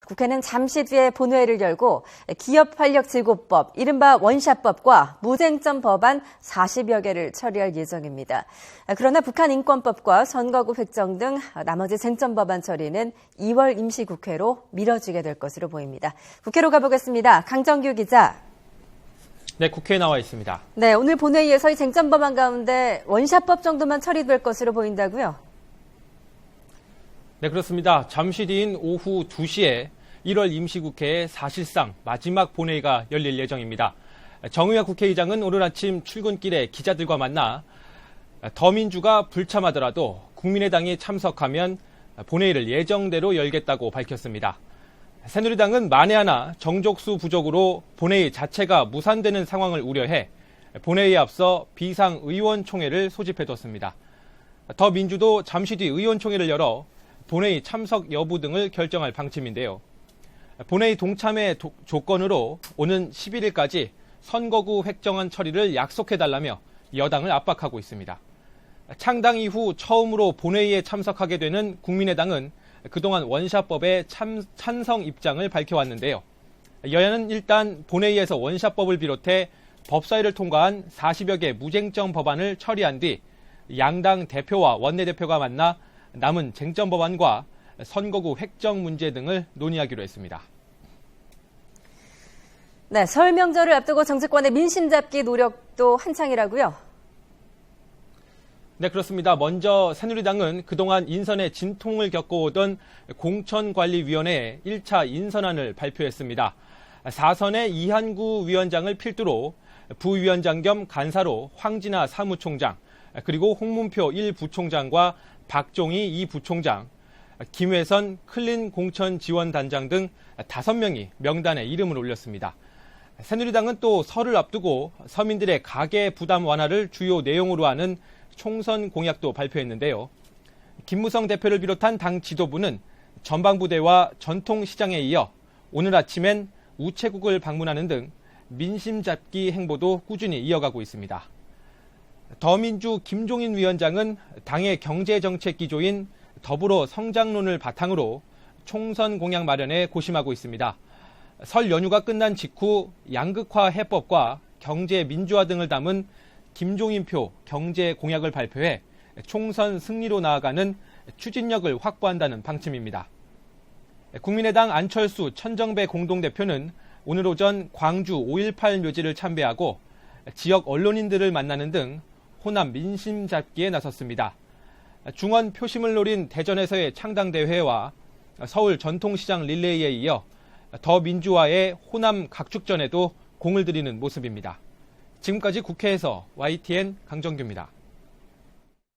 국회는 잠시 뒤에 본회의를 열고 기업활력제고법, 이른바 원샷법과 무쟁점 법안 40여 개를 처리할 예정입니다. 그러나 북한인권법과 선거구 획정 등 나머지 쟁점 법안 처리는 2월 임시국회로 미뤄지게 될 것으로 보입니다. 국회로 가보겠습니다. 강정규 기자. 네, 국회에 나와 있습니다. 네, 오늘 본회의에서 이 쟁점 법안 가운데 원샷법 정도만 처리될 것으로 보인다고요? 네, 그렇습니다. 잠시 뒤인 오후 2시에 1월 임시국회의 사실상 마지막 본회의가 열릴 예정입니다. 정의화 국회의장은 오늘 아침 출근길에 기자들과 만나 더민주가 불참하더라도 국민의당이 참석하면 본회의를 예정대로 열겠다고 밝혔습니다. 새누리당은 만에 하나 정족수 부족으로 본회의 자체가 무산되는 상황을 우려해 본회의에 앞서 비상의원총회를 소집해뒀습니다. 더민주도 잠시 뒤 의원총회를 열어 본회의 참석 여부 등을 결정할 방침인데요. 본회의 동참의 조건으로 오는 11일까지 선거구 획정안 처리를 약속해달라며 여당을 압박하고 있습니다. 창당 이후 처음으로 본회의에 참석하게 되는 국민의당은 그동안 원샷법에 찬성 입장을 밝혀왔는데요. 여야는 일단 본회의에서 원샷법을 비롯해 법사위를 통과한 40여 개 무쟁점 법안을 처리한 뒤 양당 대표와 원내대표가 만나 남은 쟁점 법안과 선거구 획정 문제 등을 논의하기로 했습니다. 네, 설 명절을 앞두고 정치권의 민심 잡기 노력도 한창이라고요? 네, 그렇습니다. 먼저 새누리당은 그동안 인선에 진통을 겪어오던 공천관리위원회의 1차 인선안을 발표했습니다. 4선의 이한구 위원장을 필두로 부위원장 겸 간사로 황진아 사무총장, 그리고 홍문표 1부총장과 박종희 2부총장, 김회선 클린공천지원단장 등 5명이 명단에 이름을 올렸습니다. 새누리당은 또 설을 앞두고 서민들의 가계 부담 완화를 주요 내용으로 하는 총선 공약도 발표했는데요. 김무성 대표를 비롯한 당 지도부는 전방부대와 전통시장에 이어 오늘 아침엔 우체국을 방문하는 등 민심 잡기 행보도 꾸준히 이어가고 있습니다. 더민주 김종인 위원장은 당의 경제정책 기조인 더불어 성장론을 바탕으로 총선 공약 마련에 고심하고 있습니다. 설 연휴가 끝난 직후 양극화 해법과 경제 민주화 등을 담은 김종인표 경제 공약을 발표해 총선 승리로 나아가는 추진력을 확보한다는 방침입니다. 국민의당 안철수 천정배 공동대표는 오늘 오전 광주 5.18 묘지를 참배하고 지역 언론인들을 만나는 등 호남 민심 잡기에 나섰습니다. 중원 표심을 노린 대전에서의 창당대회와 서울 전통시장 릴레이에 이어 더민주화의 호남 각축전에도 공을 들이는 모습입니다. 지금까지 국회에서 YTN 강정규입니다.